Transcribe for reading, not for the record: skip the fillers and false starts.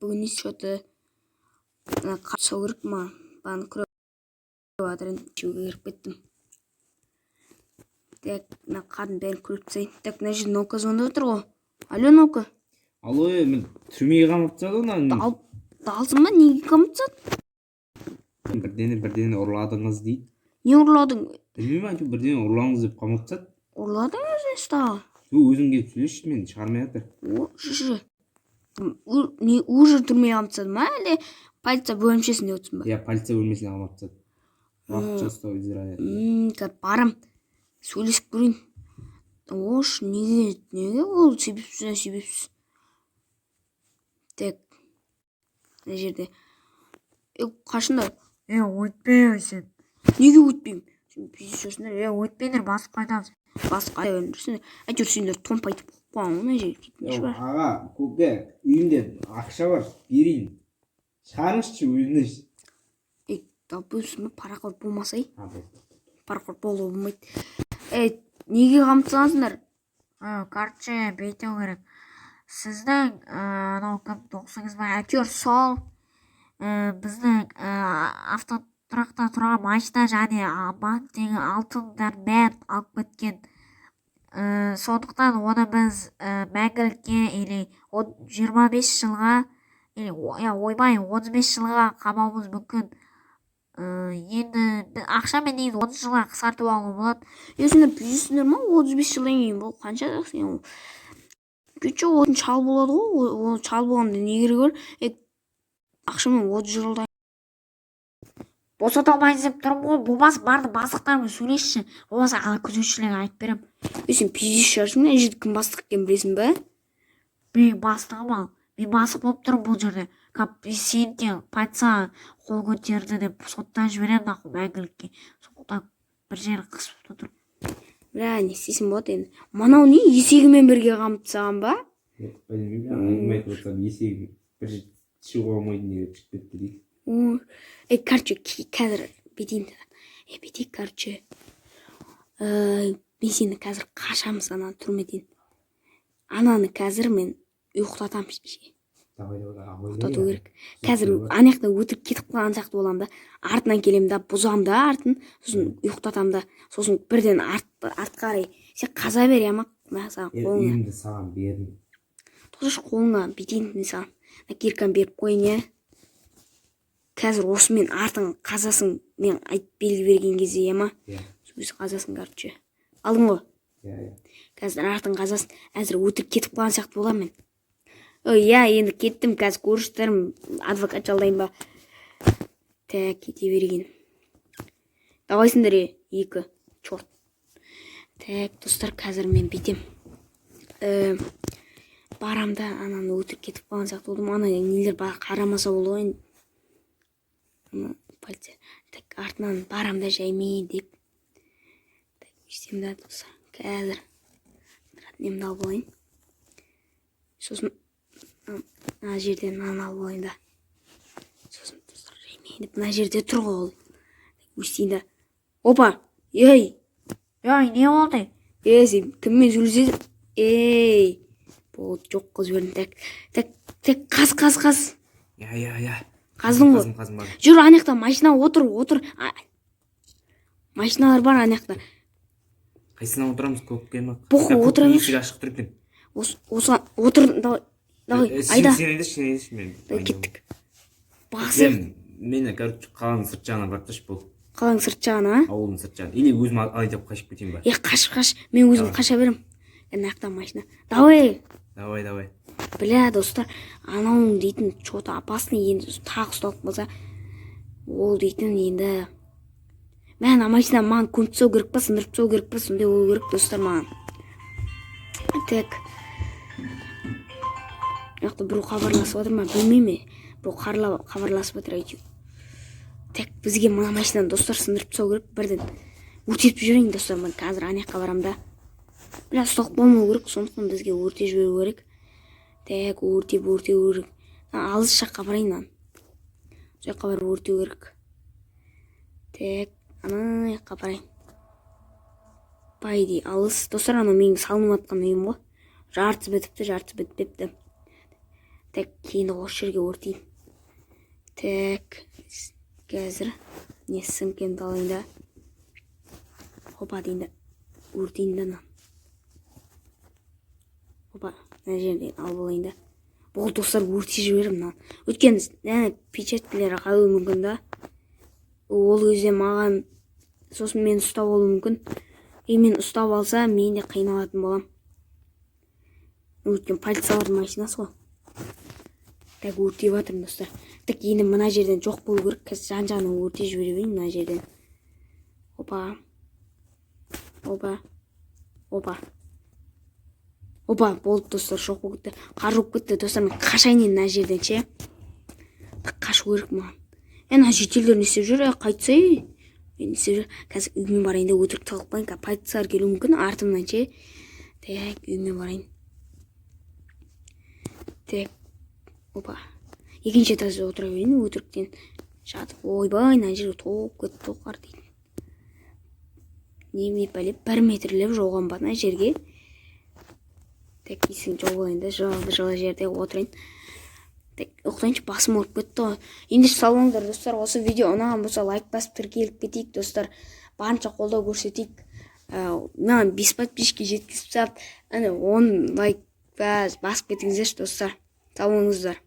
бүгін что-то қарсау керек ма? Баны көріп жатырын жеуге кіріп кеттім. Так, мына қарын бәрін көріп тастайын. Так, мына жерде Наука звондап отыр ғой. Алло, Наука. Алло, мен түрмеге қамап тастады ғой. Далсың ба? Неге қамап тастады? Бірдені ұрладыңыз дейді. Не ұрладың? Білмеймін, әйтеуір бірдені ұрладыңыз деп қамап тастады. Ұрладың өзің стағы? Өзің келіп сөйлесші, мені шығармай жатыр. Не уже түрмеге қамап тастады ма? Әлде полиция бөлімшесінде отырсың ба? Иә, полиция бөлмесіне қамап тастады. Уақытша ұстау изоляторында. Барам. Сөйлесіп көрейін. Ош, неге ол себепсіз. Так, мына жерде. Қашыңдар? Өйтпей сен. Неге өйтпеймін? Сен пиздесіңдер, өйтпеңдер, басып қайтамыз. Басып қайтамыз. Әйтеуір сендер томпайтып қойған ғой мына жерге кетмеші бар. Аға, көке, үйімде ақша бар, берейін. Шығарыңызшы өзіңіз. Бөлсін бе, парақор болмасай? Парақор болуы болмайды. Неге қамтысаңыздар? Короче, бейтеу керек. Сіздің анау кім доқсыңыз ба? Әйтеуір сол біздің автотұрақта тұрған машина және банктегі алтындардың бәрін алып кеткен. Сондықтан оны біз мәңгілікке или 25 жылға ойбай 35 жылға қамауымыз мүмкін. Енді ақшамен негізі 30 жылға қысқартып алуға болады. Сендер пиздесіңдер ма? 35 жылдан кейін бұл қанша жақсы? Күтші отын шал болады ғой, ол шал болғанда не керек бар? Ақшамен 30 жылдан босата алмайсыз деп тұрмын ғой. Болмаса барды бастықтармен сөйлесші. Болмаса күзетшілерге айтып берем. Сен пиздес шығарсың, мына жерде кім бастық екенін білесің бе? Мен бастығым ал. Мен бастық болып тұрмын бұл жерде. Сен де полиция қол көтерді деп соттан жіберем нахуй мәңгілікке. Сондықтан бір жері қысып тұр. Не істейсің болады енді. Манау не есегімен бірге қамып тастаған ба? Әңгіме айтып отырсам есегім бір шығуға алмайды неге шығып кетті дейді. Короче, қазір бетейін. Бетейік, короче. Мен сені қазір қашамыз ананы түрмеден. Ананы қазір мен ұйықтатам. Ұйықтату керек. Қазір анаяқта өтірік кетіп қалған сияқты боламын да. Артынан келем да, бұзам да артын. Сосын ұйықтатам да. Сосын бірден артқа қарай. Сен қаза бер, ямақ. Үйімді саған бердім. Тоқсаш қолыңа бетейін саған. Кирканы беріп қойын, е. Қазір осымен артың қазасын мен айтып белгі берген кезде, ема? Өзі қазасын, короче. Алдың ғой? Қазір артың қазасын. Әзір өтірік кетіп қалған сияқты болам мен. Енді кеттім, қазір көріштірім, адвокат жалдайын ба. Так, кете берген. Давайсыңдар, екі, чорт. Так, достар, қазір мен бетем. Барамда ананы өтірік кетіп қалған сияқты болдым. Ана нелер қарамаса болды ғой. Полиция. Так, артынан барамда жаймен деп. Так, істемді достар. Қазір немді алып болайын. Сосын мына жерден мынаны алып алайын да. Сосын достар жаймен деп мына жерде тұр ғой ол. Өстейін да. Опа! Не болды? Сен кіммен сөйлесесің? Болды, жоқ қыз жібердім. Так, қаз. Қаздың ғой. Жүр, анаяқта машина отыр. Машиналар бар анаяқта. Қайсына отырамыз, көкке ма? Бұқы отырамыз. Есік ашық тұр екен. Отыр, давай, айда. Сен едеш мен. Кеттік. Бақсы. Мені қаланың сырт жағына барып тұршы бұл. Қаланың сырт жағына? Ауылдың сырт жағына. Или өзім айдап қашып кетейін ба? Қаш. Мен өзім қаша берем. Анаяқта машина. Давай. Бля, достар, анауың дейтін что-то опасный енді тағы ұсталып қалса. Ол дейтін енді. Мен машина маған көміп тастау керек па, сындырып тастау керек па, сондай ол керек достар маған. Так. Яқты бір хабарласып отыр ма, білмейме. Бір хабарласып отыр әйтеу. Так, бізге мына машинаны достар сындырып тастау керек, бірден өртетіп жүрейін достар, мен қазір анаяққа барам да. Бля, ұсталып болмау керек, сондықтан бізге өрте жіберу керек. Так, өрте керек. Алыс жаққа барайын. Жаққа барып өртеу керек. Так, ана жаққа барайын. Пайди, алыс. Достар, ана менің салынып атқан үйім ғой. Жартысы бітіпті. Так, кейін осы жерге өртейін. Так, қазір не сөмкемді алайын да. Опа дейін да. Өртейін да. Опа, мына жерден алып алайын да. Бұл достар өртей жіберім мынаны. Өйткені печаткілері қалуы мүмкін да. Ол кезде маған сосын мен ұстап алуы мүмкін. Мен ұстап алса, мен де қиналатын болам. Өйткені полициялардың машинасы ғой. Так, өртей батырмын достар. Так, енді мына жерден жоқ болу керек. Қазір жан-жағынан өртей жіберейін мына жерден. Опа. Опа. Опа. Опа, болды достар, жоқ болып кетті. Қар жауып кетті достар, мен қашайын енді мына жерден ше. Қашу керек маған. Ана жетелдер не істеп жүр, қайтса мен не істеп жүр. Қазір үйіме барайын да өтірік тығылып қояйын. Полициялар келуі мүмкін артымнан ше. Так, үйіме барайын. Так. Опа. Екінші этажда отыра берейін өтіріктен жатып. Ойбай, мына жерге толып кетті тоқар дейді. Неме пәлеп 1 метрлеп жоған ба мына жерге. Так, есігін жауып алайын да, жылы жерде отырайын. Так, ұйықтайыншы, басым ұрып кетті ғой. Енді салыңдар достар, осы видео ұнаған болса лайк басып тіркеліп кетейік достар. Барынша қолдау көрсетейік. Маған 5 подписчикке жеткізіп сап, 10 лайк басып кетіңіздерші достар. Сау болыңыздар.